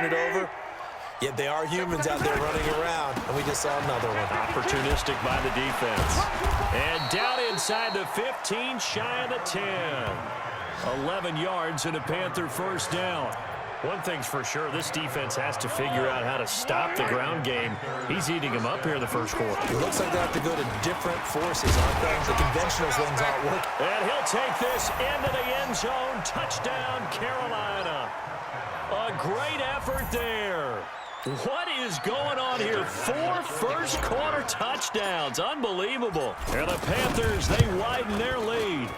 it over. Yet they are humans out there running around, and we just saw another one. Opportunistic by the defense. And down inside the 15, shy of the 10. 11 yards and a Panther first down. One thing's for sure, this defense has to figure out how to stop the ground game. He's eating them up here in the first quarter. It looks like they have to go to different forces, aren't they? The conventional things aren't working. And he'll take this into the end zone. Touchdown, Carolina. A great effort there. What is going on here? 4 first-quarter touchdowns. Unbelievable. And the Panthers, they widen their lead.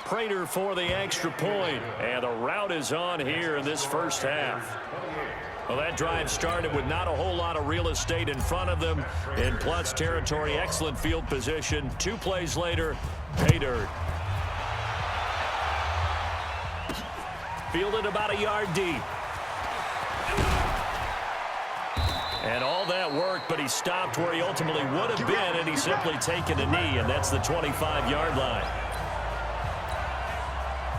Prater for the extra point. And the route is on here in this first half. Well, that drive started with not a whole lot of real estate in front of them. In plus territory, excellent field position. 2 plays later, pay dirt. Fielded about a yard deep. And all that work, but he stopped where he ultimately would have been, and he's simply taken a knee, and that's the 25-yard line.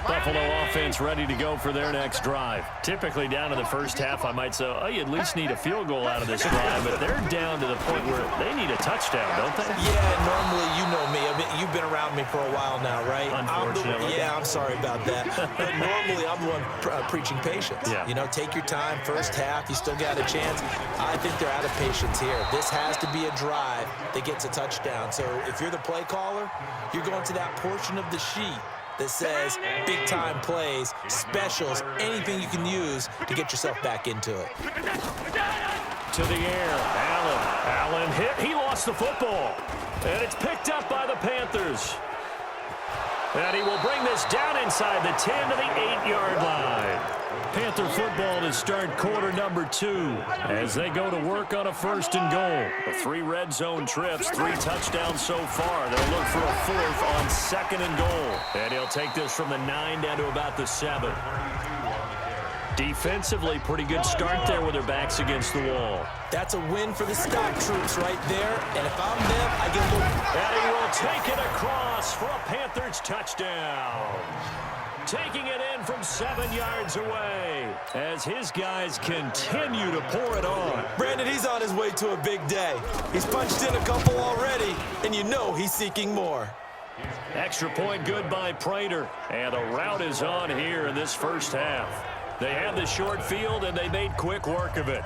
Buffalo offense ready to go for their next drive. Typically down to the first half, I might say, oh, you at least need a field goal out of this drive, but they're down to the point where they need a touchdown, don't they? Yeah, normally, you know me. I mean, you've been around me for a while now, right? Unfortunately. I'm sorry about that. But normally, I'm the one preaching patience. Yeah. You know, take your time. First half, you still got a chance. I think they're out of patience here. This has to be a drive that gets a touchdown. So if you're the play caller, you're going to that portion of the sheet that says big-time plays, specials, anything you can use to get yourself back into it. To the air, Allen hit, he lost the football. And it's picked up by the Panthers. And he will bring this down inside the 10 to the 8-yard line. Panther football to start quarter number 2 as they go to work on a first and goal. 3 red zone trips, 3 touchdowns so far. They'll look for a 4th on second and goal. And he'll take this from the 9 down to about the 7. Defensively, pretty good start there with their backs against the wall. That's a win for the stock troops right there. And if I'm them, I get a little... And he will take it across for a Panthers touchdown. Taking it in from 7 yards away as his guys continue to pour it on. Brandon, he's on his way to a big day. He's punched in a couple already, and you know he's seeking more. Extra point good by Prater. And the route is on here in this first half. They had the short field, and they made quick work of it.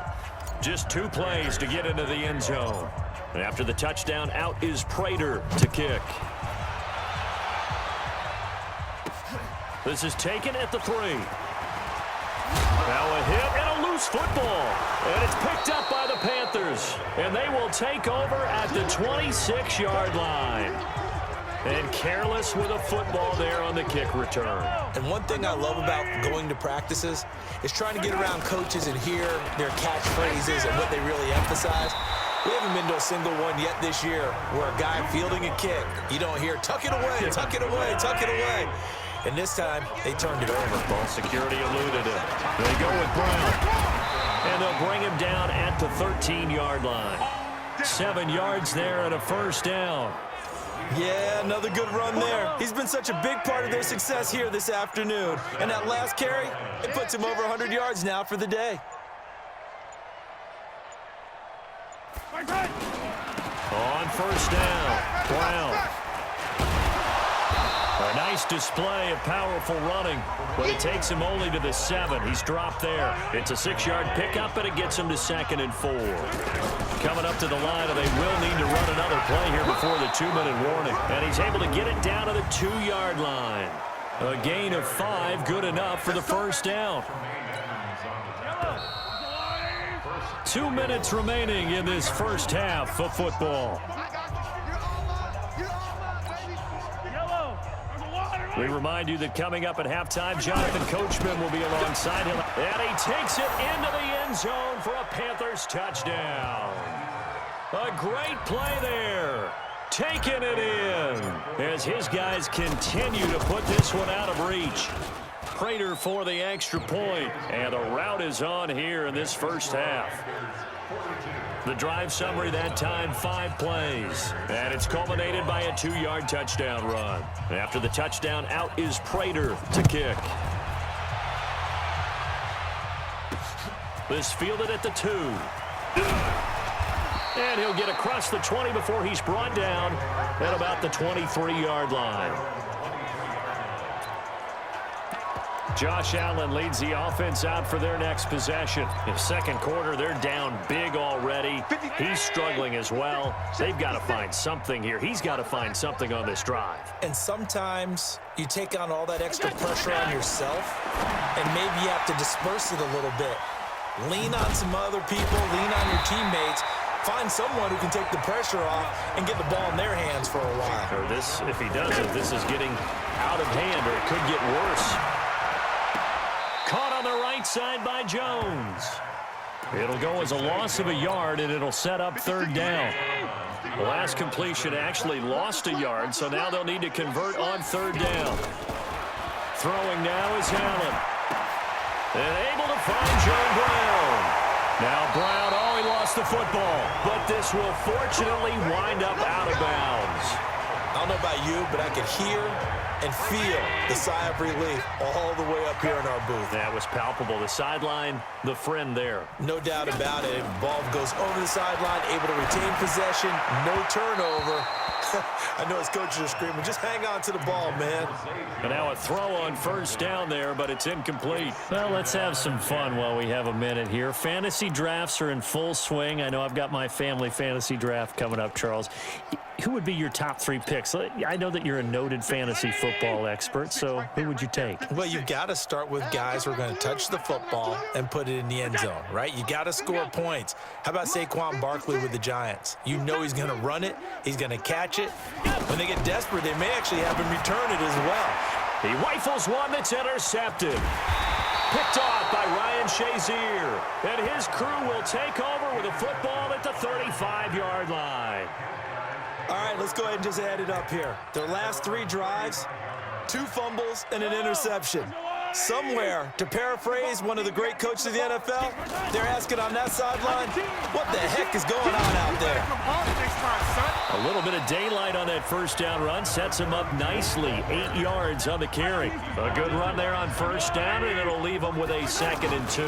Just 2 plays to get into the end zone. And after the touchdown, out is Prater to kick. This is taken at the 3. Now a hit and a loose football. And it's picked up by the Panthers. And they will take over at the 26-yard line. And careless with a football there on the kick return. And one thing I love about going to practices is trying to get around coaches and hear their catchphrases and what they really emphasize. We haven't been to a single one yet this year where a guy fielding a kick, you don't hear, tuck it away, tuck it away, tuck it away. And this time, they turned it over. Ball security eluded him. They go with Brown. And they'll bring him down at the 13-yard line. 7 yards there and a first down. Yeah, another good run there. He's been such a big part of their success here this afternoon. And that last carry, it puts him over 100 yards now for the day. On first down, Brown. A nice display of powerful running, but it takes him only to the 7. He's dropped there. It's a 6-yard pickup, and it gets him to 2nd and 4. Coming up to the line, and they will need to run another play here before the 2-minute warning. And he's able to get it down to the 2-yard line. A gain of 5, good enough for the first down. 2 minutes remaining in this first half of football. We remind you that coming up at halftime, Jonathan Coachman will be alongside him. And he takes it into the end zone for a Panthers touchdown. A great play there. Taking it in as his guys continue to put this one out of reach. Prater for the extra point. And the route is on here in this first half. The drive summary that time, 5 plays. And it's culminated by a 2-yard touchdown run. After the touchdown, out is Prater to kick. This fielded at the 2. And he'll get across the 20 before he's brought down at about the 23-yard line. Josh Allen leads the offense out for their next possession. In the second quarter, they're down big already. He's struggling as well. They've got to find something here. He's got to find something on this drive. And sometimes you take on all that extra pressure on yourself, and maybe you have to disperse it a little bit. Lean on some other people, lean on your teammates. Find someone who can take the pressure off and get the ball in their hands for a while. Or this, if he doesn't, this is getting out of hand, or it could get worse. Caught on the right side by Jones. It'll go as a loss of a yard, and it'll set up third down. The last completion actually lost a yard, so now they'll need to convert on third down. Throwing now is Allen. And able to find John Brown. Now Brown, he lost the football, but this will fortunately wind up out of bounds. I don't know about you, but I could hear and feel the sigh of relief all the way up here in our booth. That was palpable. The sideline, the friend there. No doubt about it. Ball goes over the sideline, able to retain possession, no turnover. I know his coaches are screaming, just hang on to the ball, man. And now a throw on first down there, but it's incomplete. Well, let's have some fun while we have a minute here. Fantasy drafts are in full swing. I know I've got my family fantasy draft coming up, Charles. Who would be your top 3 picks? I know that you're a noted fantasy football expert, so who would you take? Well, you've got to start with guys who are going to touch the football and put it in the end zone, right? You got to score points. How about Saquon Barkley with the Giants? You know he's going to run it. He's going to catch it. When they get desperate, they may actually have him return it as well. He rifles one that's intercepted. Picked off by Ryan Shazier. And his crew will take over with a football at the 35-yard line. All right, let's go ahead and just add it up here. Their last 3 drives, 2 fumbles and an interception. Somewhere, to paraphrase one of the great coaches of the NFL, they're asking on that sideline, what the heck is going on out there? A little bit of daylight on that first down run sets him up nicely. 8 yards on the carry. A good run there on first down, and it'll leave him with a 2nd and 2.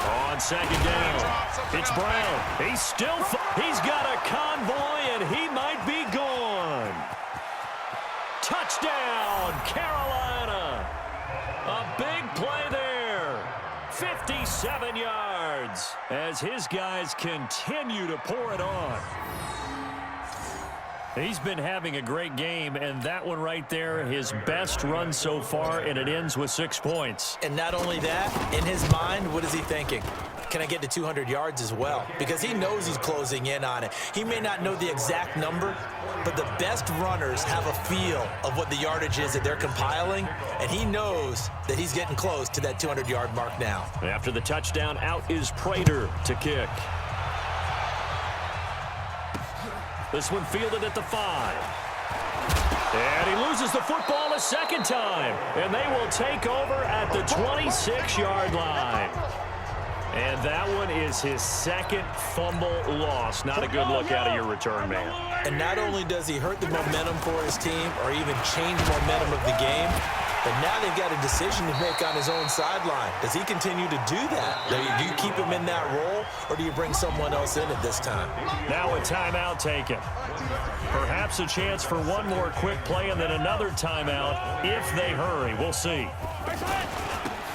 On second down, it's Brown. He's got a convoy, and he might be gone. Touchdown, Carolina. A big play there. 57 yards as his guys continue to pour it on. He's been having a great game, and that one right there, his best run so far, and it ends with 6 points. And not only that, in his mind, what is he thinking? Can I get to 200 yards as well? Because he knows he's closing in on it. He may not know the exact number, but the best runners have a feel of what the yardage is that they're compiling, and he knows that he's getting close to that 200-yard mark now. After the touchdown, out is Prater to kick. This one fielded at the 5. And he loses the football a second time. And they will take over at the 26-yard line. And that one is his 2nd fumble loss. Not a good look out of your return man. And not only does he hurt the momentum for his team or even change the momentum of the game, but now they've got a decision to make on his own sideline. Does he continue to do that? Do you keep him in that role, or do you bring someone else in at this time? Now a timeout taken. Perhaps a chance for one more quick play and then another timeout if they hurry. We'll see.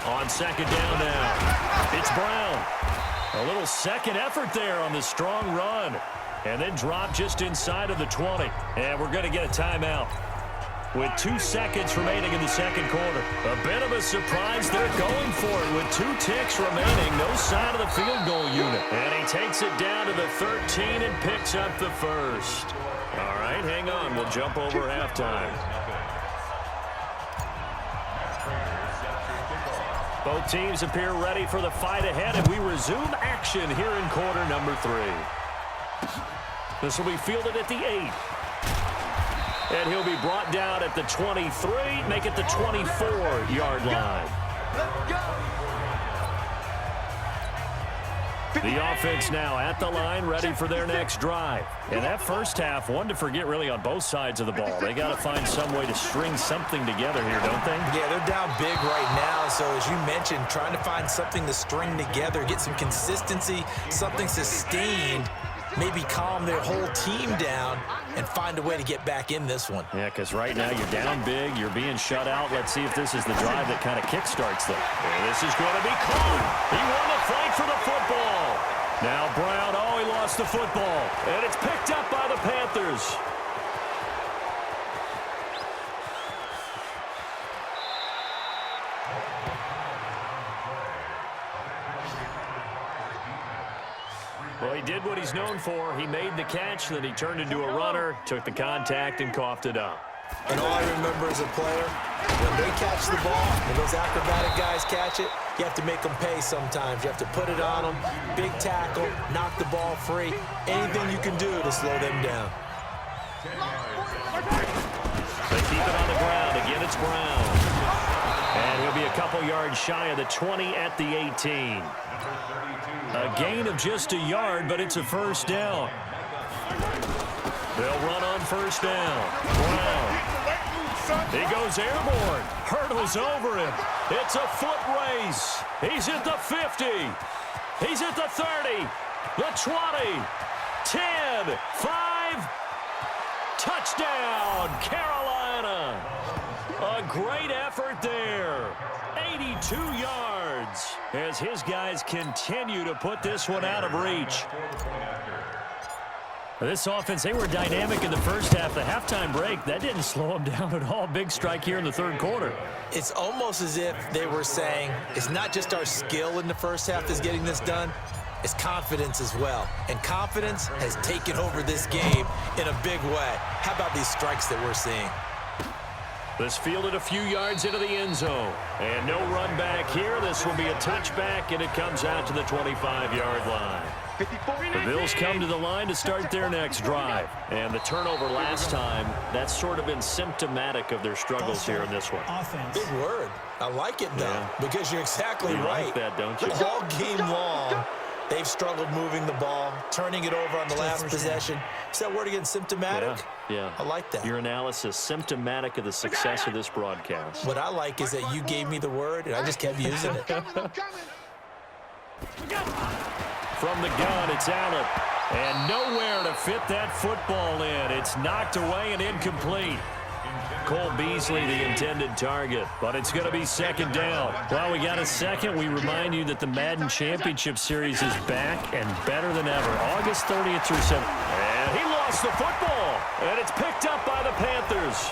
On second down now, it's Brown. A little second effort there on the strong run. And then drop just inside of the 20. And we're going to get a timeout with 2 seconds remaining in the second quarter. A bit of a surprise. They're going for it with 2 ticks remaining. No sign of the field goal unit. And he takes it down to the 13 and picks up the first. All right, hang on. We'll jump over halftime. Both teams appear ready for the fight ahead, and we resume action here in quarter number 3. This will be fielded at the 8. And he'll be brought down at the 23, make it the 24-yard line. The offense now at the line, ready for their next drive. And that first half, one to forget really on both sides of the ball. They got to find some way to string something together here, don't they? Yeah, they're down big right now. So as you mentioned, trying to find something to string together, get some consistency, something sustained, maybe calm their whole team down and find a way to get back in this one. Yeah, because right now you're down big, you're being shut out. Let's see if this is the drive that kind of kickstarts them. And this is going to be caught. He won the fight for the football. Now Brown, oh, he lost the football. And it's picked up by the Panthers. Well, he did what he's known for. He made the catch, then he turned into a runner, took the contact, and coughed it up. And all I remember as a player, when they catch the ball, when those acrobatic guys catch it, you have to make them pay sometimes. You have to put it on them, big tackle, knock the ball free, anything you can do to slow them down. They keep it on the ground. Again, it's Brown. And he'll be a couple yards shy of the 20 at the 18. A gain of just a yard, but it's a first down. They'll run on first down. Brown. He goes airborne. Hurdles over him. It's a foot race. He's at the 50. He's at the 30. The 20. 10. 5. Touchdown, Carolina. A great effort there. 82 yards as his guys continue to put this one out of reach. This offense, they were dynamic in the first half. The halftime break, that didn't slow them down at all. Big strike here in the third quarter. It's almost as if they were saying, it's not just our skill in the first half that's getting this done, it's confidence as well. And confidence has taken over this game in a big way. How about these strikes that we're seeing? This fielded a few yards into the end zone. And no run back here. This will be a touchback, and it comes out to the 25-yard line. The Bills come to the line to start their next drive. And the turnover last time, that's sort of been symptomatic of their struggles here in this one. Big word. I like it, though, because you're exactly right. Like that, don't you? All game long, they've struggled moving the ball, turning it over on the last possession. Is that word again, symptomatic? Yeah. I like that. Your analysis, symptomatic of the success of this broadcast. What I like is that you gave me the word, and I just kept using it. From the gun, it's Allen. And nowhere to fit that football in. It's knocked away and incomplete. Cole Beasley, the intended target, but it's going to be second down. Well, we got a second. We remind you that the Madden Championship Series is back and better than ever. August 30th through 7th. And he lost the football, and it's picked up by the Panthers.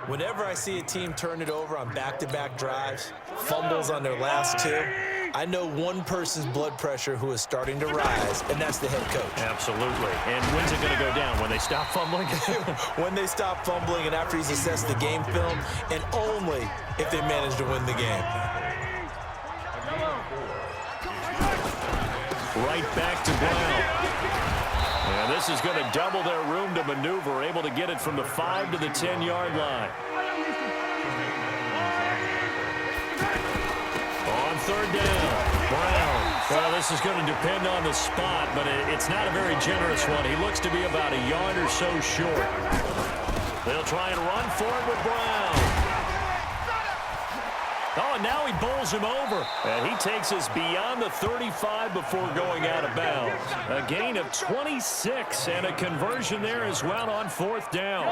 Whenever I see a team turn it over on back-to-back drives, fumbles on their last two, I know one person's blood pressure who is starting to rise, and that's the head coach. Absolutely. And when's it going to go down? When they stop fumbling? When they stop fumbling and after he's assessed the game film, and only if they manage to win the game. Right back to Brown. And this is going to double their room to maneuver, able to get it from the 5 to the 10-yard line. On third down, Brown. Well, this is going to depend on the spot, but it's not a very generous one. He looks to be about a yard or so short. They'll try and run for it with Brown. Oh, and now he bowls him over. And he takes us beyond the 35 before going out of bounds. A gain of 26 and a conversion there as well on fourth down.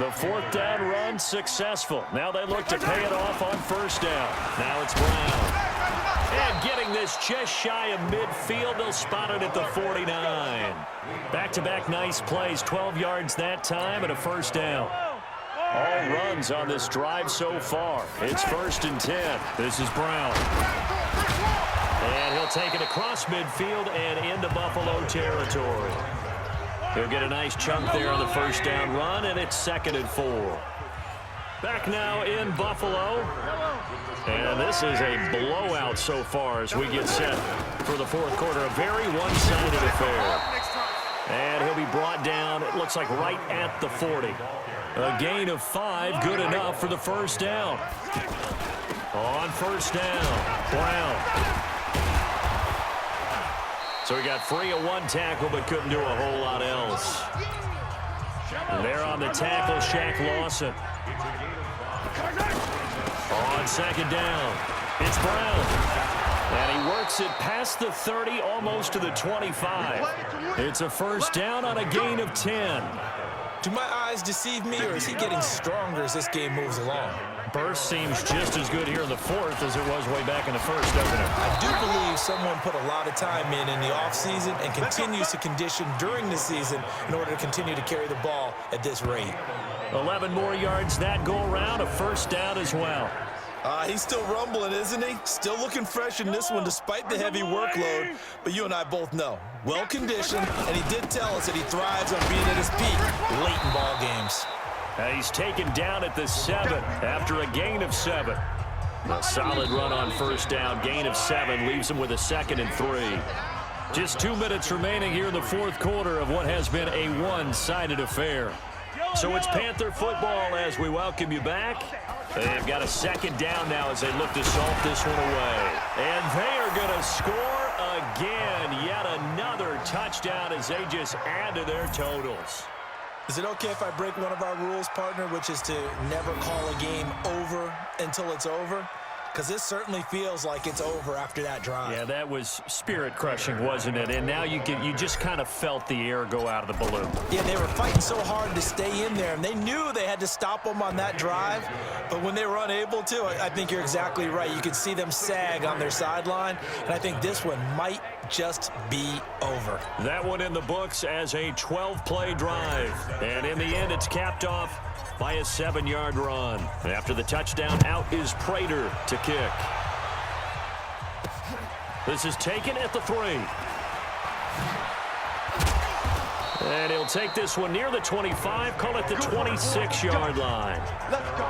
The fourth down run successful. Now they look to pay it off on first down. Now it's Brown. And getting this just shy of midfield, they'll spot it at the 49. Back-to-back nice plays, 12 yards that time and a first down. All runs on this drive so far. It's 1st and 10. This is Brown. And he'll take it across midfield and into Buffalo territory. He'll get a nice chunk there on the first down run, and it's 2nd and 4. Back now in Buffalo. And this is a blowout so far as we get set for the fourth quarter. A very one-sided affair. And he'll be brought down, it looks like right at the 40. A gain of 5, good enough for the first down. On first down, Brown. So he got free of one tackle but couldn't do a whole lot else. And there on the tackle, Shaq Lawson. On second down, it's Brown. And he works it past the 30, almost to the 25. It's a first down on a gain of 10. Do my eyes deceive me, or is he getting stronger as this game moves along? Burst seems just as good here in the fourth as it was way back in the first, doesn't it? I do believe someone put a lot of time in the offseason and continues to condition during the season in order to continue to carry the ball at this rate. 11 more yards that go around, a first down as well. He's still rumbling, isn't he? Still looking fresh in this one despite the heavy workload. But you and I both know, well-conditioned, and he did tell us that he thrives on being at his peak late in ball games. He's taken down at the 7 after a gain of 7. A solid run on first down, gain of 7, leaves him with a 2nd and 3. Just 2 minutes remaining here in the fourth quarter of what has been a one-sided affair. So it's Panther football as we welcome you back. They've got a second down now as they look to salt this one away. And they are going to score again. Yet another touchdown as they just add to their totals. Is it okay if I break one of our rules, partner, which is to never call a game over until it's over? Because this certainly feels like it's over after that drive. Yeah, that was spirit-crushing, wasn't it? And now you just kind of felt the air go out of the balloon. Yeah, they were fighting so hard to stay in there, and they knew they had to stop them on that drive. But when they were unable to, I think you're exactly right. You could see them sag on their sideline, and I think this one might just be over. That one in the books as a 12-play drive. And in the end, it's capped off by a 7-yard run. After the touchdown, out is Prater to kick. This is taken at the 3. And he'll take this one near the 25, call it the 26-yard line. Let's go.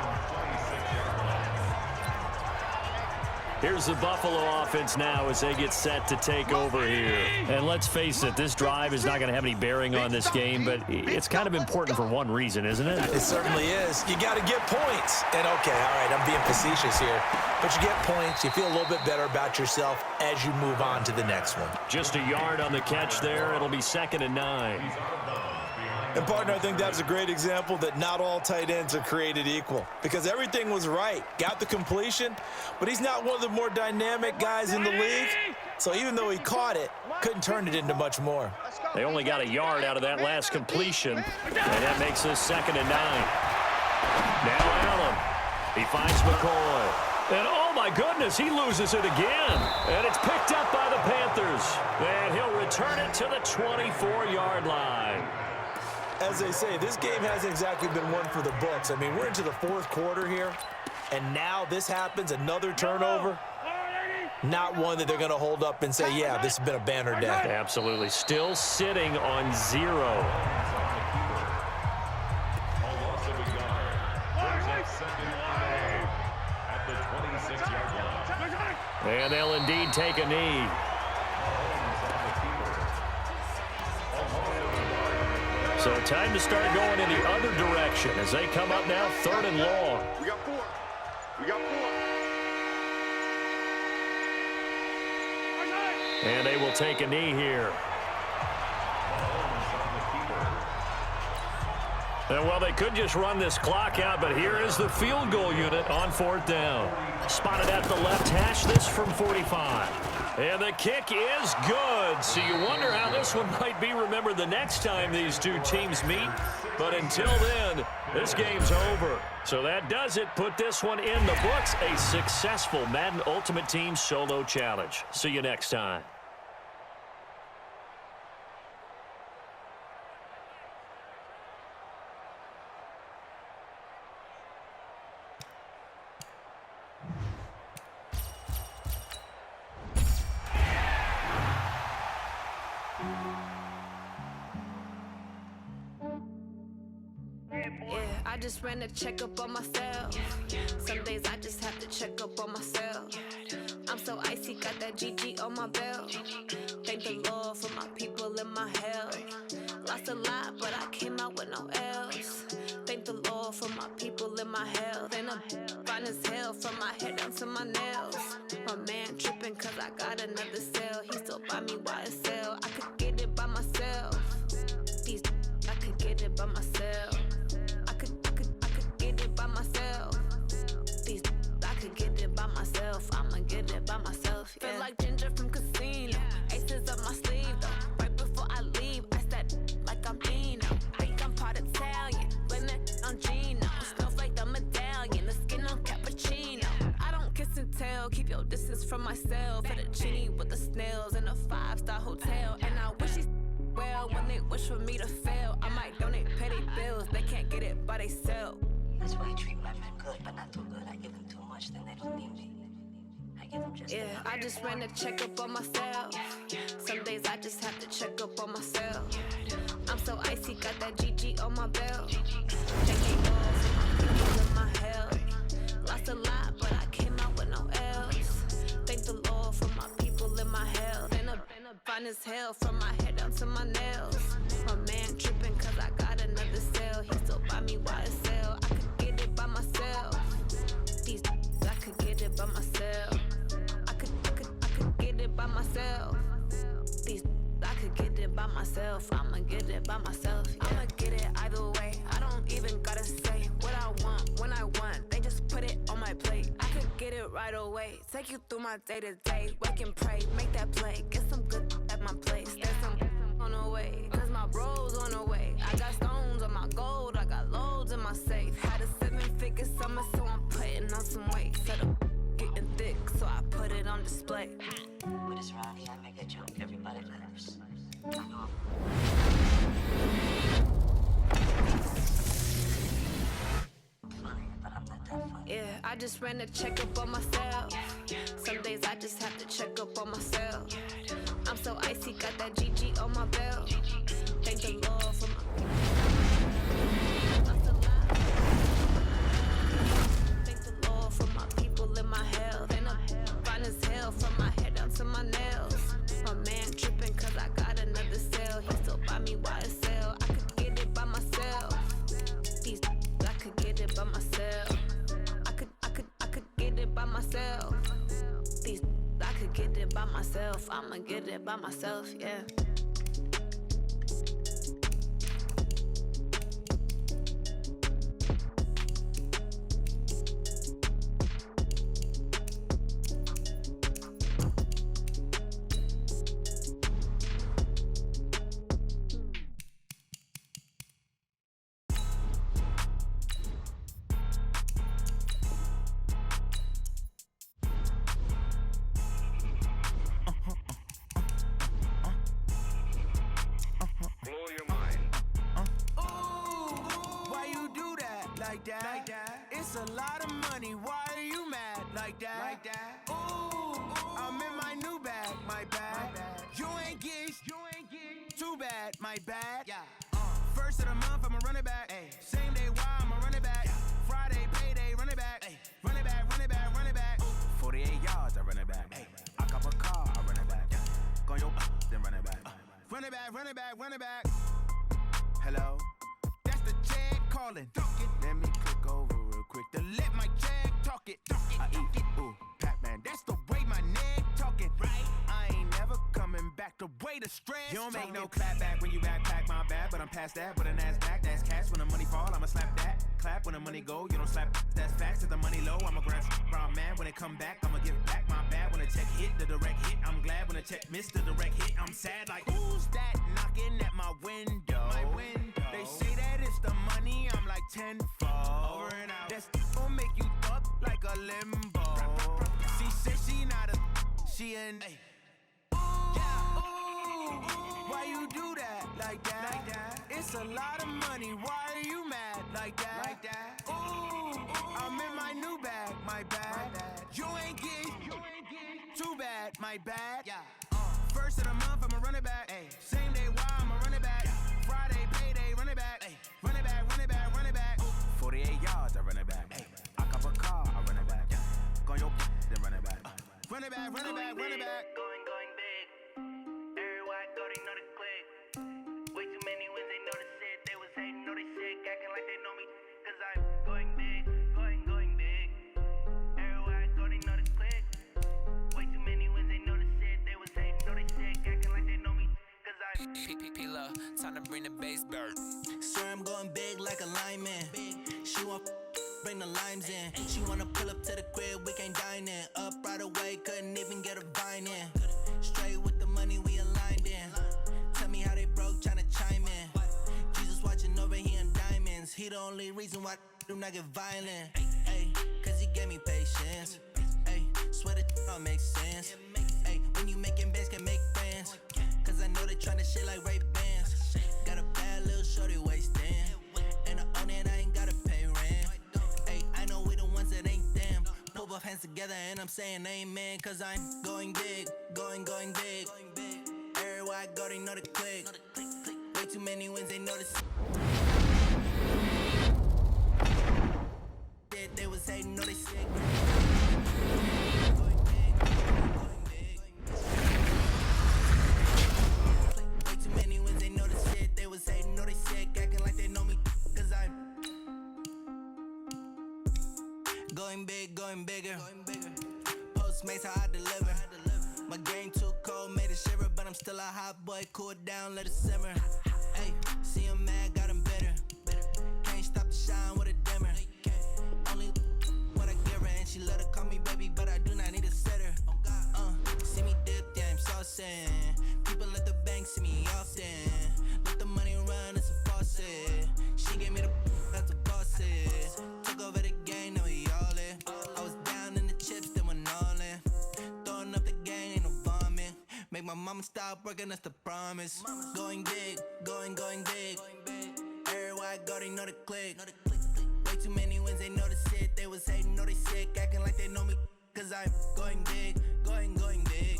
Here's the Buffalo offense now as they get set to take over here. And let's face it, this drive is not going to have any bearing on this game, but it's kind of important for one reason, isn't it? It certainly is. You got to get points. And, okay, all right, I'm being facetious here. But you get points, you feel a little bit better about yourself as you move on to the next one. Just a yard on the catch there. It'll be 2nd and 9. And, partner, I think that's a great example that not all tight ends are created equal because everything was right. Got the completion, but he's not one of the more dynamic guys in the league. So even though he caught it, couldn't turn it into much more. They only got a yard out of that last completion, and that makes this 2nd and 9. Now Allen. He finds McCoy. And, oh, my goodness, he loses it again. And it's picked up by the Panthers. And he'll return it to the 24-yard line. As they say, this game hasn't exactly been one for the books. I mean, we're into the fourth quarter here, and now this happens, another turnover. Not one that they're going to hold up and say, yeah, this has been a banner day. Absolutely. Still sitting on 0. And they'll indeed take a knee. So time to start going in the other direction as they come up now 3rd and long. We got 4. We got 4. And they will take a knee here. And well, they could just run this clock out, but here is the field goal unit on 4th down. Spotted at the left hash, this from 45. And the kick is good. So you wonder how this one might be remembered the next time these two teams meet. But until then, this game's over. So that does it. Put this one in the books. A successful Madden Ultimate Team Solo Challenge. See you next time. I just ran a checkup on myself. Some days I just have to check up on myself. I'm so icy, got that GG on my belt. Thank the Lord for my people in my health. Lost a lot, but I came out with no L's. Thank the Lord for my people in my health. And I'm fine as hell from my head down to my nails. My man tripping cause I got another cell. He still buy me YSL. I could get it by myself. These I could get it by myself. I could get it by myself. These I could get it by myself. I'ma get it by myself. Yeah. Feel like Ginger from Casino. Aces up my sleeve though. Right before I leave, I said like I'm Dino. Think I'm part Italian, blame it on Gino. Smells like the medallion, the skin on cappuccino. I don't kiss and tell, keep your distance from myself. For the genie with the snails in a 5-star hotel. And I wish he's well when they wish for me to fail. I might donate petty bills, they can't get it by they sell. That's why I treat my men good, but not too good. I give them too much, then they don't need me. I give them just enough. I just ran a checkup on myself. Some days I just have to check up on myself. I'm so icy, got that GG on my belt. Taking off in my health. Lost a lot, but I came out with no L's. Thank the Lord for my people in my health. And I'm fine as hell from my head down to my nails. My man tripping cause I got another cell. He still buy me YSL. I could get it by myself. These I could get it by myself. I could get it by myself. These I could get it by myself. I'ma get it by myself. Yeah. I'ma get it either way. I don't even gotta say what I want when I want. They just put it on my plate. I could get it right away. Take you through my day to day. Wake and pray, make that play. Get some good at my place. There's some on the way, cause my bro's on the way. I got stones on my gold. I got loads in my safe. Had a 7-figure summer, so I'm putting on some weight. Set up getting thick, so I put it on display. With this round here, I make a joke. Everybody laughs. I know I'm funny, but I'm not that funny. Yeah, I just ran a checkup on myself. Some days I just have to check up on myself. I'm so icy, got that GG on my belt. Thank the Lord for my Thank the Lord for my people in my health. And I'm fine as hell from my head down to my nails. My man tripping cause I got another cell. He still buy me YSL. I could get it by myself. These I could get it by myself. I could get it by myself. These I could get it by myself. I'ma get it by myself, yeah. It's a lot of money, why are you mad like that? Ooh, I'm in my new bag, my bad. You ain't getting too bad, my bad. Yeah. First of the month, I'ma run it back. Ay. Same day, why I'ma run it back. Yeah. Friday, payday, run it back. Ay. Run it back, run it back, run it back. 48 yards, I run it back. Ay. I cop a car, I run it back. Yeah. Go your then run it back. Run it back, run it back, run it back. Hello? That's the check calling. Let me click over real quick to let my check talk it. I eat, ooh, Pac-Man, that's the way my neck talking. Right? I ain't never coming back the way the stress. You don't make no clap back when you backpack, my bad, but I'm past that. But an ass back, that's cash. When the money fall, I'ma slap that. Clap when the money go, you don't slap. That's facts. If the money low, I'ma grab brown man. When it come back, I'ma give back my bad. When the check hit, the direct hit. I'm glad when the check missed the direct hit. I'm sad like, who's that knocking at my window? My window. They say that it's the money, I'm like tenfold. Over and out. That's gon' make you up like a limbo. She said she not a, she an. Yeah. Ooh, why you do that like that? It's a lot of money, why are you mad like that? Ooh, I'm in my new bag, my bad. You ain't getting too bad, my bad. Yeah. First of the month, I'ma run it back. Ay. Same day, why I'ma run it back. Yeah. Friday, payday, run it back. Ay. Run it back, run it back, run it back. 48 yards, I run it back. Ay. I cop a car, I run it back. Yeah. Go your then run it back. Run it back, run it back, run it back. Going big. Everywhere I go, they know the click. Way too many wins, they time to bring the bass back. Swear I'm going big like a lineman. She want bring the limes in. She wanna pull up to the crib, we can't dine in. Up right away, couldn't even get a vine in. Straight with the money we aligned in. Tell me how they broke, tryna chime in. Jesus watching over here in diamonds. He the only reason why do not get violent. Ay, cause he gave me patience. Ay, swear that don't make sense. Ay, when you making bands, can make friends. Cause I know they tryna shit like Ray-Bans. Got a bad little shorty wasting. And I own it, I ain't gotta pay rent. Ay, I know we the ones that ain't them. Pull both hands together and I'm saying amen. Cause I'm going big, going big. Everywhere I go, they know the click. Way too many wins, they know the shit. They was hating, know they sick. Way too many wins, they know the shit. They was hating, know they sick. Acting like they know me, cause I'm going big, going bigger. Postmates, how I deliver. My game too cold, made it shiver. But I'm still a hot boy, cool it down, let it simmer. Hey, see him mad, got him bitter. Can't stop the shine with a dimmer. Only what I give her, and she love to call me baby, but I do not need a sitter. See me dip, yeah, I'm saucing. People at the bank see me often. Let the money run, it's a faucet. She gave me the that's a boss it. Took over the game, now we all in. I was down in the chips, then went all in. Throwing up the game, ain't no vomit. Make my mama stop working, that's the promise. Going big, going big. Everywhere I go, they know the click. Way too many wins, they know the shit. They was hating, know they sick, acting like they know me. Cause I'm going big, going big.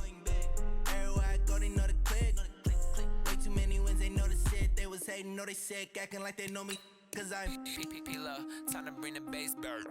Everywhere I go, they know the click. Way too many wins, they know the shit. They was hating, know they sick, acting like they know me. Cause I'm P-P-P-Love, time to bring the bass back.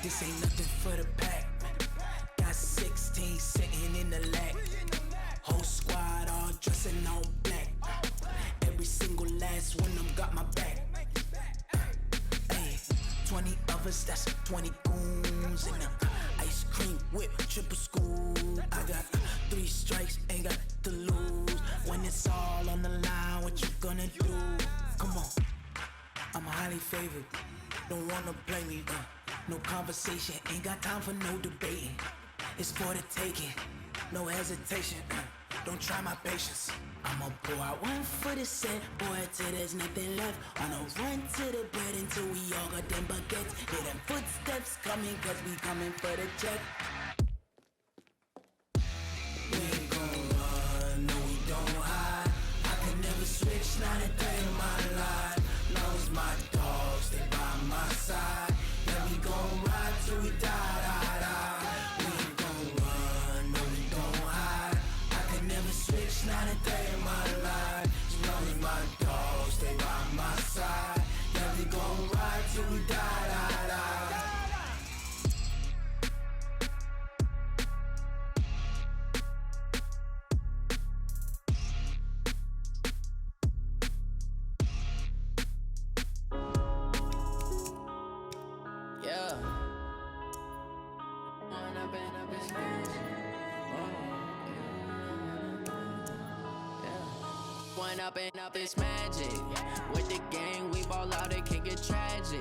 This ain't nothing for the pack. Got 16 sitting in the lag. Whole squad all dressing all black. Every single last one of them got my back. Hey, 20 of us, that's 20 goons in the ice cream whip, triple school. I got 3 strikes, ain't got to lose. When it's all on the line, what you gonna do? Come on, I'm highly favored. Don't wanna blame me, no conversation, ain't got time for no debating. It's for the taking, no hesitation. Don't try my patience. I'ma pour out one for the set, boy, till there's nothing left. On a run to the bread until we all got them baguettes. Hear them footsteps coming, cause we coming for the check. We ain't gon' run, no we don't hide. I can never switch, not a day in my life. Long as my dogs, they by my side. Yeah, we gon' ride till we die. We ain't gon' run, no we don't hide. I can never switch, not a day in my life. As long as my dogs, they by my side. Yeah, we gon' ride till we die. Run up and up, it's magic. With the gang, we ball out, it can get tragic.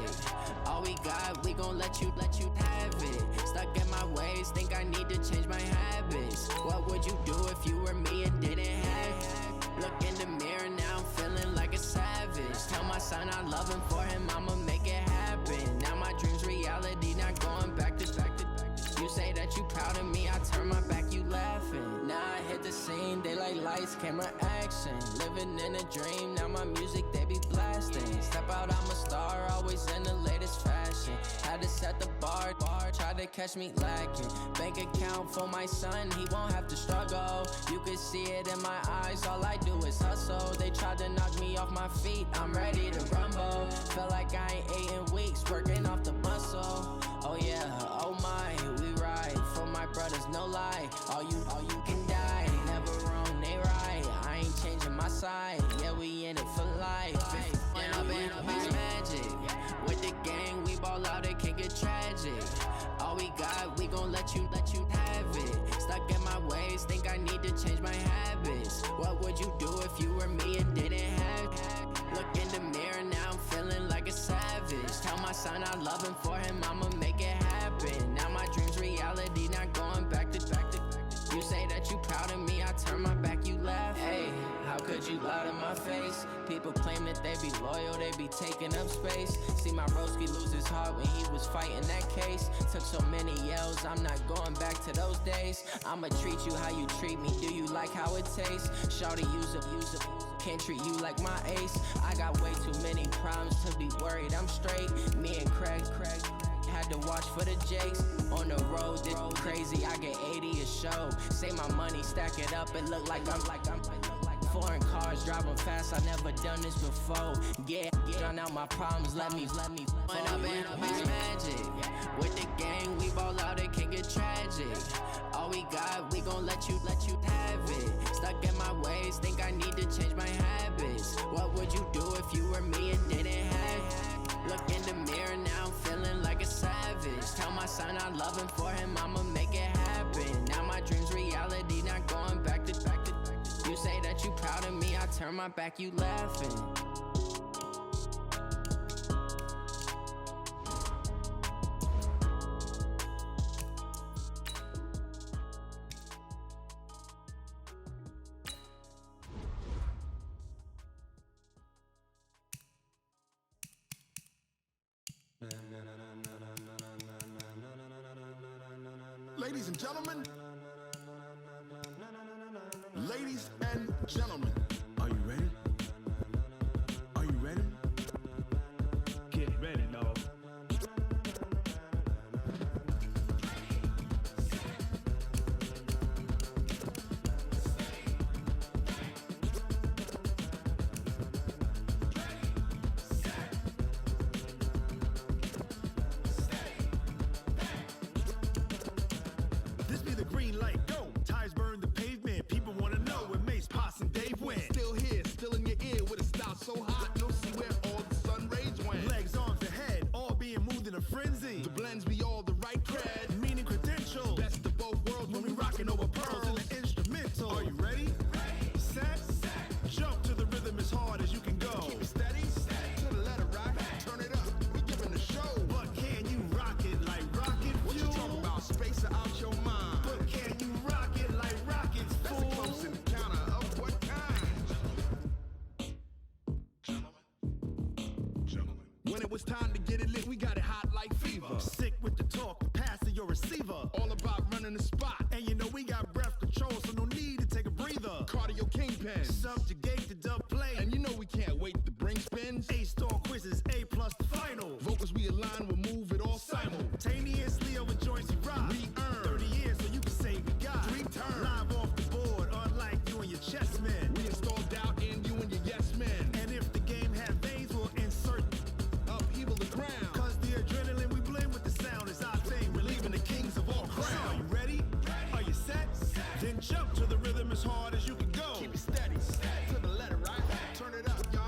All we got, we gon' let you have it. Stuck in my ways, think I need to change my habits. What would you do if you were me and didn't have it? Look in the mirror, now I'm feeling like a savage. Tell my son I love him, for him I'ma make it happen. Now my dream's reality, not going back to back to back. You say that you proud of me, I turn my back, you laughing. Now I hit the scene, daylight lights, camera action. Living in a dream, now my music they be blasting. Step out, I'm a star, always in the latest fashion. Had to set the bar, try to catch me lacking. Bank account for my son, he won't have to struggle. You can see it in my eyes, all I do is hustle. They tried to knock me off my feet, I'm ready to rumble. Felt like I ain't ate in weeks, working off the muscle. Oh yeah, oh my, we ride for my brothers, no lie. All you can die, never wrong, they right. I ain't changing my side, yeah, we in it for life. When up and up is magic. With the gang, we ball out, it can get tragic. All we got, we gon' let you have it. Stuck in my ways, think I need to change my habits. What would you do if you were me and didn't have it? Look in the mirror, now I'm feeling like a savage. Tell my son I love him, for him I'ma make it happen. Now my dream's reality, not going back to back to back. You say that you proud of me, I turn my back, you laugh. Hey, how could you lie to my face? People claim that they be loyal, they be taking up space. See my broski lose his heart when he was fighting that case. Took so many yells, I'm not going back to those days. I'ma treat you how you treat me, do you like how it tastes? Shawty, use it, can't treat you like my ace. I got way too many problems to be worried, I'm straight. Me and Craig had to watch for the Jakes. On the road, this crazy, I get 80 a show. Say my money, stack it up, it look like I'm foreign cars, driving fast, I never done this before. Yeah, drown out my problems, let me When up and up is magic. With the gang, we ball out, it can get tragic. All we got, we gon' let you have it. Stuck in my ways, think I need to change my habits. What would you do if you were me and didn't have it? Look in the mirror, now I'm feeling like a savage. Tell my son I love him, for him I'ma make it happen. Now my dream's reality, not going back to back to back. You say that you proud of me, I turn my back, you laughing. Ladies and gentlemen. Ladies and gentlemen. Are you ready? Are you ready? Get ready, dog. This be the green light, go. Tires burn the pavement. People wanna know when Mace, Potts, and Dave went. Still here, still in your ear with a style so hot, you'll see where all the sun rays went. Legs, arms, the head, all being moved in a frenzy. The blends be all the right cred, meaning credentials. Best of both worlds when we rockin' over pearls in the instrumental. Are you ready? Set. Jump to the rhythm as hard as you can go. Keep it steady, to the letter right. Turn it up, we giving the show. But can you rock it like rocket fuel? What you talking about? Space out your mind. But can you rock it like rockets, fool? That's a close encounter of what kind? Gentlemen. When it was time to get it lit, we got it hot like fever. Sick with the talk, pass to your receiver. All about running the spot. And you know we got breath control, so no need to take a breather. Cardio kingpin. Subjugate the dub play. And you know we can't wait to bring spins. A-star quizzes, A+ the final. Vocals we align, we'll move it all simultaneously over joints we rock. We earn 30 years so you can say we got 3 turns. Live off the board, unlike you and your chess men. We install doubt in you and your yes men. And if the game had veins, we'll insert upheaval the ground. Cause the adrenaline we blend with the sound is our thing, relieving the kings of all crowns. Are you ready? Are you set? Then jump to the rhythm as hard as you can go. Keep it steady, to the letter right. Turn it up, y'all.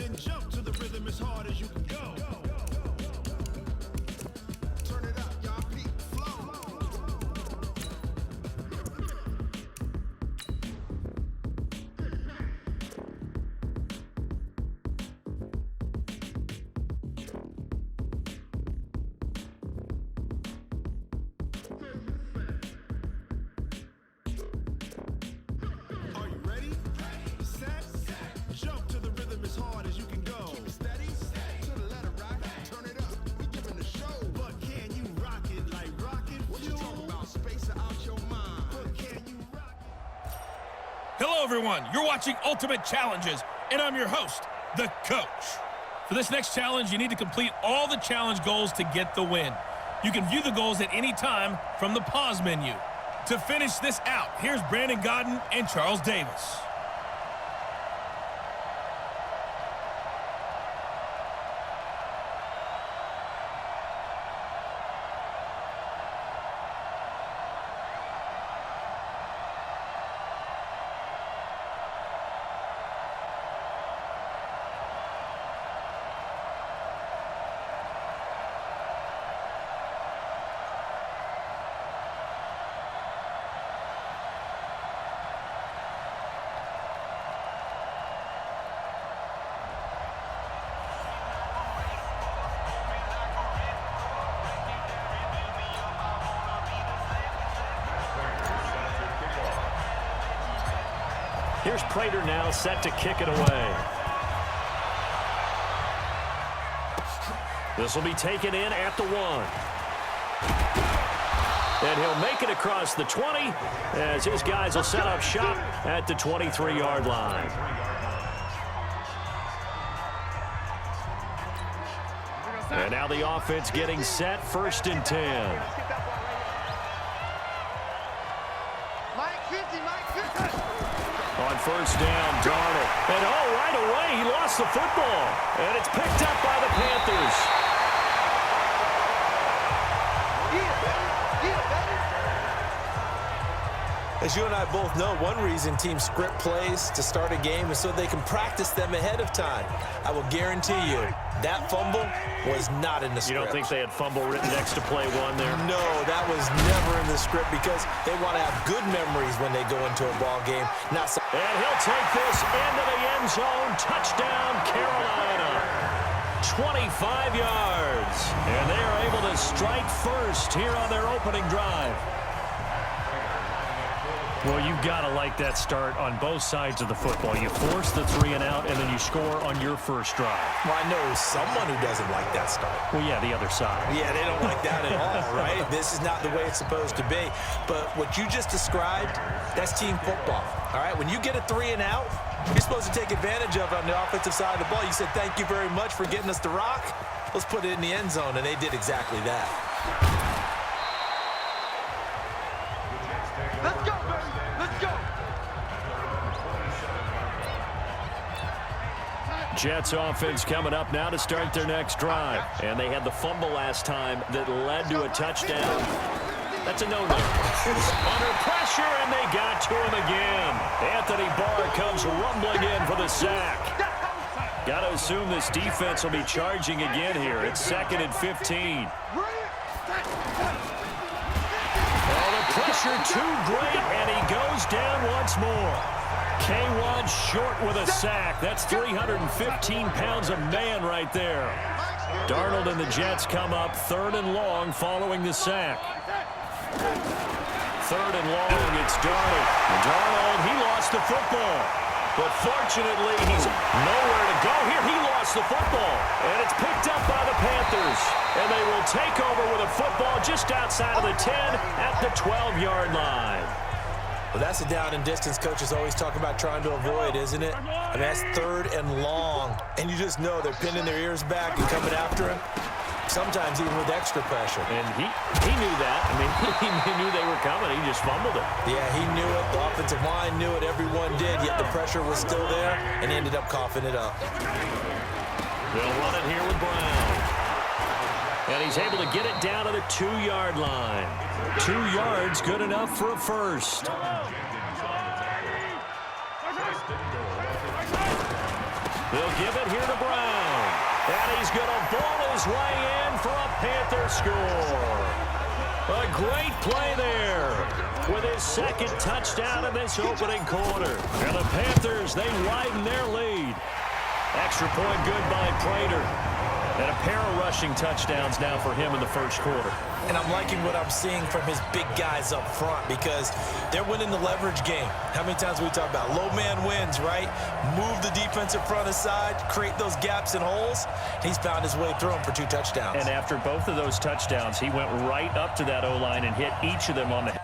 Then jump to the rhythm as hard as you can go. Turn it up, y'all. Beat flow. Are you ready? Set. Jump to the rhythm as hard as you can go. Keep it steady. To the letter right. Turn it up. We giving the show. But can you rock it like rocket? What you talking about? Space out your mind. But can you rock it? Hello, everyone. You're watching Ultimate Challenges, and I'm your host, the Coach. For this next challenge, you need to complete all the challenge goals to get the win. You can view the goals at any time from the pause menu. To finish this out, here's Brandon Godden and Charles Davis. Here's Prater now set to kick it away. This will be taken in at the 1. And he'll make it across the 20 as his guys will set up shop at the 23-yard line. And now the offense getting set, 1st and 10. On 1st down, Darnold. And right away, he lost the football. And it's picked up by the Panthers. As you and I both know, one reason teams script plays to start a game is so they can practice them ahead of time. I will guarantee you, that fumble was not in the script. You don't think they had fumble written next to play 1 there? No, that was never in the script because they want to have good memories when they go into a ball game. Not so. And he'll take this into the end zone. Touchdown, Carolina. 25 yards. And they are able to strike first here on their opening drive. Well, you've got to like that start on both sides of the football. You force the 3 and out, and then you score on your first drive. Well, I know someone who doesn't like that start. Well, yeah, the other side. Yeah, they don't like that at all, right? This is not the way it's supposed to be. But what you just described, that's team football, all right? When you get a 3 and out, you're supposed to take advantage of it on the offensive side of the ball. You said, thank you very much for getting us the rock. Let's put it in the end zone, and they did exactly that. Let's go, baby. Let's go. Jets offense coming up now to start their next drive. And they had the fumble last time that led to a touchdown. That's a no-no. Under pressure, and they got to him again. Anthony Barr comes rumbling in for the sack. Got to assume this defense will be charging again here. It's 2nd and 15. Oh, the pressure too great, and he goes down once more. K1 short with a sack. That's 315 pounds of man right there. Darnold and the Jets come up 3rd and long following the sack. 3rd and long, it's Darnold. Darnold, he lost the football. But fortunately, he's nowhere to go here. He lost the football. And it's picked up by the Panthers. And they will take over with a football just outside of the 10 at the 12-yard line. Well, that's a down and distance coaches always talk about trying to avoid, isn't it? I mean, that's 3rd and long. And you just know they're pinning their ears back and coming after him. Sometimes even with extra pressure. And he knew that. I mean, he knew they were coming. He just fumbled it. Yeah, he knew it. The offensive line knew it. Everyone did, yet the pressure was still there, and he ended up coughing it up. They'll run it here with Brown. And he's able to get it down to the 2-yard line. 2 yards, good enough for a first. They'll give it here to Brown. And he's going to ball his way in for a Panther score. A great play there with his second touchdown in this opening quarter. And the Panthers, they widen their lead. Extra point good by Prater. And a pair of rushing touchdowns now for him in the first quarter. And I'm liking what I'm seeing from his big guys up front because they're winning the leverage game. How many times we talk about low man wins, right? Move the defensive front aside, create those gaps and holes. He's found his way through them for 2 touchdowns. And after both of those touchdowns, he went right up to that O-line and hit each of them on the head.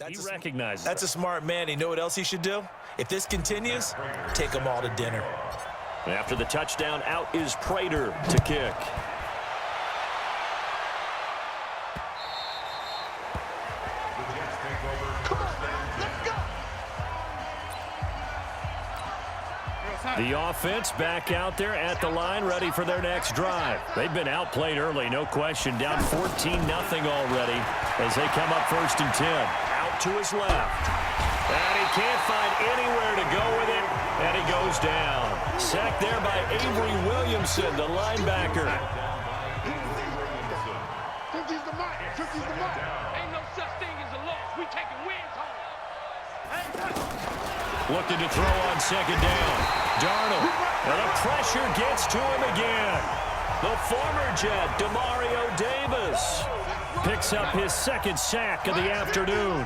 He recognizes That's a smart man. You know what else he should do? If this continues, take them all to dinner. After the touchdown, out is Prater to kick. The offense back out there at the line, ready for their next drive. They've been outplayed early, no question. Down 14-0 already as they come up 1st and 10. Out to his left. And he can't find anywhere to go with it, and he goes down. Sacked there by Avery Williamson, the linebacker. 50's the mark. 50's the mark. Ain't no such thing as a loss. We taking wins home. Looking to throw on 2nd down. Darnold. And the pressure gets to him again. The former Jet, Demario Davis, picks up his 2nd sack of the afternoon.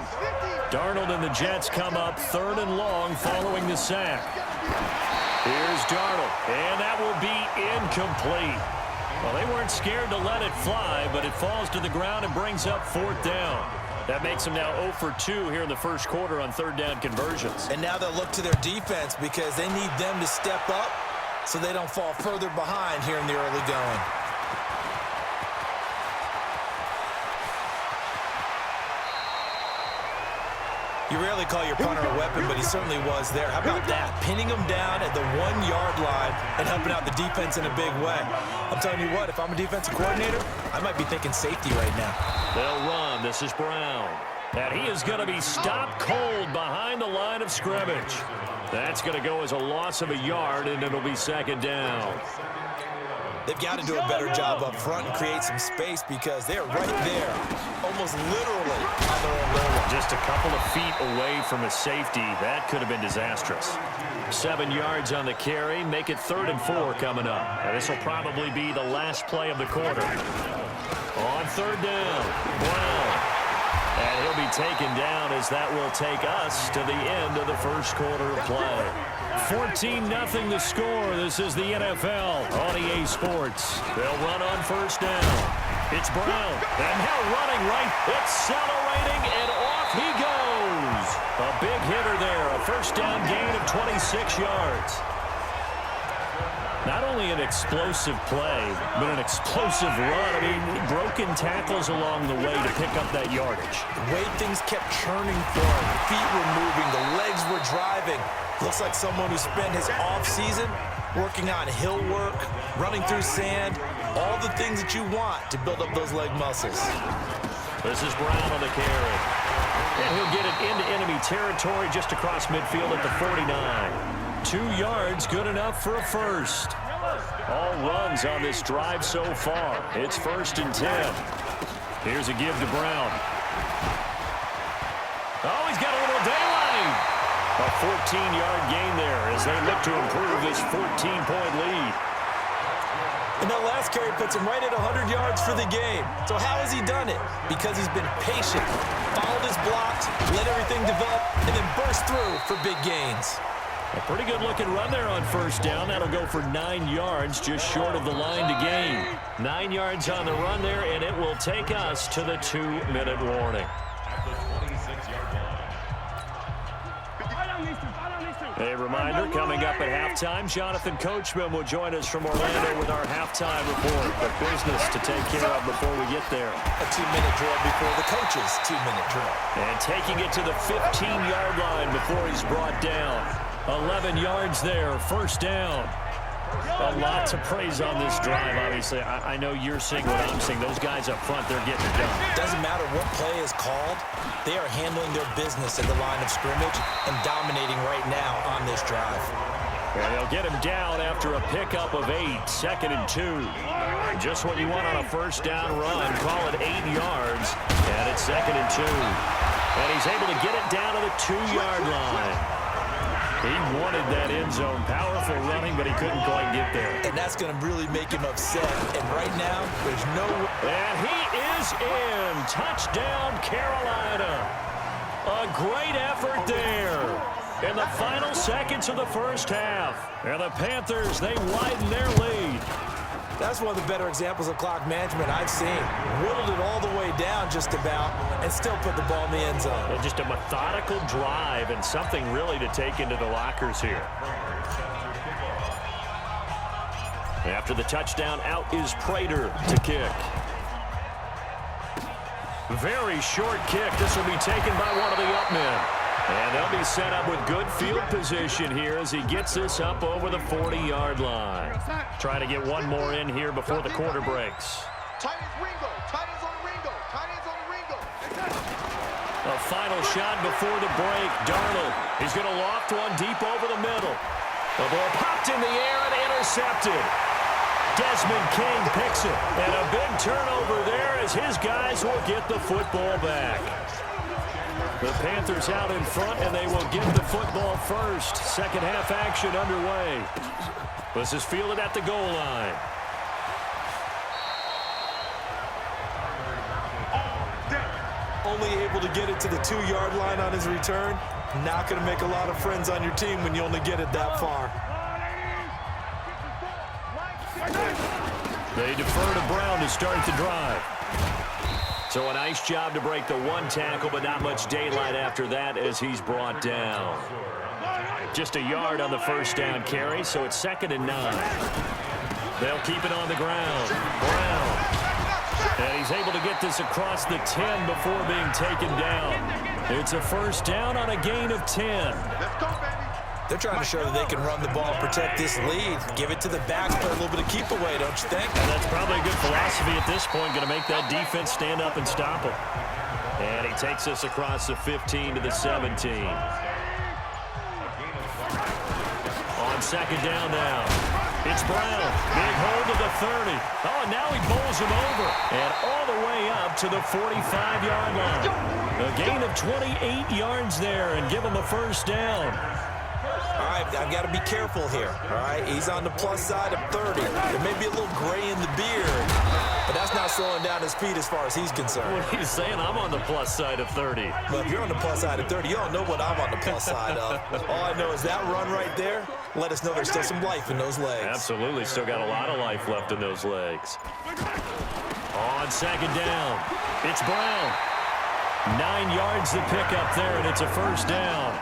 Darnold and the Jets come up 3rd and long following the sack. Here's Darnold, and that will be incomplete. Well, they weren't scared to let it fly, but it falls to the ground and brings up 4th down. That makes them now 0 for 2 here in the first quarter on 3rd down conversions. And now they'll look to their defense because they need them to step up so they don't fall further behind here in the early going. You rarely call your punter a weapon, but he certainly was there. How about that? Pinning him down at the 1-yard line and helping out the defense in a big way. I'm telling you what, if I'm a defensive coordinator, I might be thinking safety right now. They'll run. This is Brown. And he is going to be stopped cold behind the line of scrimmage. That's going to go as a loss of a yard, and it'll be 2nd down. They've got to do a better job up front and create some space because they're right there, almost literally on their own goal line. Just a couple of feet away from a safety. That could have been disastrous. 7 yards on the carry. Make it 3rd and 4 coming up. And this will probably be the last play of the quarter. On 3rd down, Brown. And he'll be taken down as that will take us to the end of the first quarter of play. 14-0 the score. This is the NFL on EA Sports. They'll run on 1st down. It's Brown. And now running right. Accelerating, and off he goes. A big hitter there. A 1st down gain of 26 yards. Not only an explosive play, but an explosive run. I mean, broken tackles along the way to pick up that yardage. The way things kept churning for him. Feet were moving. The legs were driving. Looks like someone who spent his offseason working on hill work, running through sand, all the things that you want to build up those leg muscles. This is Brown on the carry. And he'll get it into enemy territory just across midfield at the 49. 2 yards, good enough for a first. All runs on this drive so far. It's 1st and 10. Here's a give to Brown. Oh, he's got a little daylight. A 14-yard gain there as they look to improve this 14-point lead. And that last carry puts him right at 100 yards for the game. So how has he done it? Because he's been patient, followed his blocks, let everything develop, and then burst through for big gains. A pretty good-looking run there on 1st down. That'll go for 9 yards, just short of the line to gain. 9 yards on the run there, and it will take us to the 2-minute warning. A reminder, coming up at halftime, Jonathan Coachman will join us from Orlando with our halftime report. But business to take care of before we get there. A 2-minute drill before the coach's 2-minute drill. And taking it to the 15-yard line before he's brought down. 11 yards there, 1st down. A lot to praise on this drive, obviously. I know you're seeing what I'm seeing. Those guys up front, they're getting it done. Doesn't matter what play is called. They are handling their business at the line of scrimmage and dominating right now on this drive. Well, they'll get him down after a pickup of 8, 2nd and 2. Just what you want on a 1st down run. Call it 8 yards, and it's 2nd and 2. And he's able to get it down to the 2-yard line. He wanted that end zone. Powerful running, but he couldn't quite get there. And that's going to really make him upset. And right now, there's no... And he is in. Touchdown, Carolina. A great effort there in the final seconds of the first half. And the Panthers, they widen their lead. That's one of the better examples of clock management I've seen. Whittled it all the way down just about and still put the ball in the end zone. And just a methodical drive and something really to take into the lockers here. After the touchdown, out is Prater to kick. Very short kick. This will be taken by one of the up men. And they'll be set up with good field position here as he gets this up over the 40-yard line. Trying to get one more in here before the quarter breaks. Tight ends Ringo. Tight ends on Ringo. Tight ends on Ringo. A final shot before the break. Darnold. He's going to loft one deep over the middle. The ball popped in the air and intercepted. Desmond King picks it. And a big turnover there as his guys will get the football back. The Panthers out in front, and they will get the football first. Second half action underway. This is fielded at the goal line. Only able to get it to the 2-yard line on his return. Not going to make a lot of friends on your team when you only get it that far. They defer to Brown to start the drive. So a nice job to break the one tackle, but not much daylight after that as he's brought down. Just a yard on the first down carry, so it's 2nd and 9. They'll keep it on the ground. Brown. And he's able to get this across the 10 before being taken down. It's a first down on a gain of 10. Let's go, baby. They're trying to show that they can run the ball and protect this lead. Give it to the backs, play a little bit of keep away, don't you think? And that's probably a good philosophy at this point. Going to make that defense stand up and stop him. And he takes us across the 15 to the 17. On 2nd down now. It's Brown. Big hold to the 30. Oh, and now he bowls him over. And all the way up to the 45-yard line. A gain of 28 yards there and give him a first down. All right, I've got to be careful here, all right? He's on the plus side of 30. There may be a little gray in the beard, but that's not slowing down his speed as far as he's concerned. What are you saying? I'm on the plus side of 30. Well, if you're on the plus side of 30, you don't know what I'm on the plus side of. All I know is that run right there let us know there's still some life in those legs. Absolutely, still got a lot of life left in those legs. On 2nd down, it's Brown. 9 yards to pick up there, and it's a first down.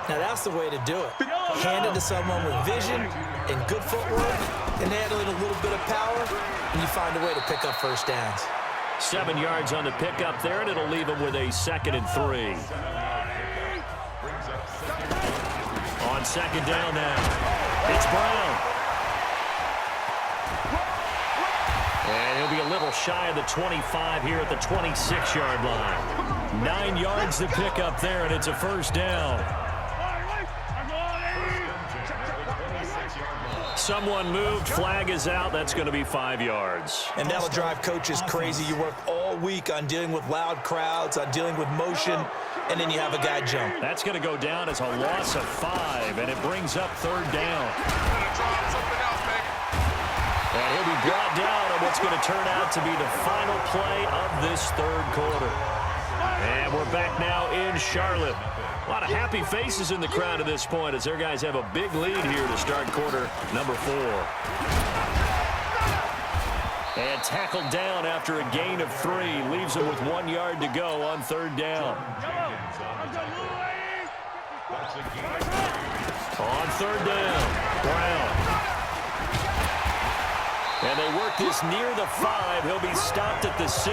Now, that's the way to do it. Hand it to someone with vision and good footwork and handling a little bit of power, and you find a way to pick up first downs. 7 yards on the pickup there, and it'll leave him with a 2nd and 3. On 2nd down now, it's Brown. And he'll be a little shy of the 25 here at the 26-yard line. 9 yards to pick up there, and it's a first down. Someone moved, flag is out. That's going to be 5 yards. And that'll drive coaches crazy. You work all week on dealing with loud crowds, on dealing with motion, and then you have a guy jump. That's going to go down as a loss of 5, and it brings up 3rd down. And he'll be brought down on what's going to turn out to be the final play of this 3rd quarter. And we're back now in Charlotte. A lot of happy faces in the crowd at this point as their guys have a big lead here to start quarter number 4. And tackled down after a gain of 3. Leaves them with 1 yard to go on 3rd down. On 3rd down, Brown. And they work this near the 5. He'll be stopped at the 6.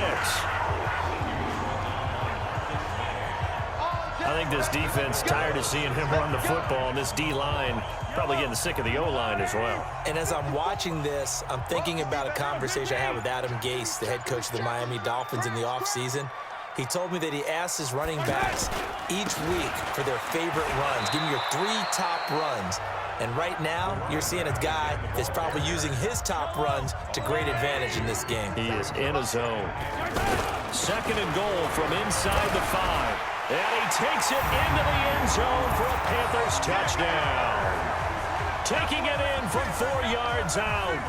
I think this defense tired of seeing him run the football, and this D-line probably getting sick of the O-line as well. And as I'm watching this, I'm thinking about a conversation I had with Adam Gase, the head coach of the Miami Dolphins in the offseason. He told me that he asked his running backs each week for their favorite runs. Give me your 3 top runs. And right now, you're seeing a guy that's probably using his top runs to great advantage in this game. He is in a zone. 2nd and goal from inside the 5. And he takes it into the end zone for a Panthers touchdown. Taking it in from 4 yards out.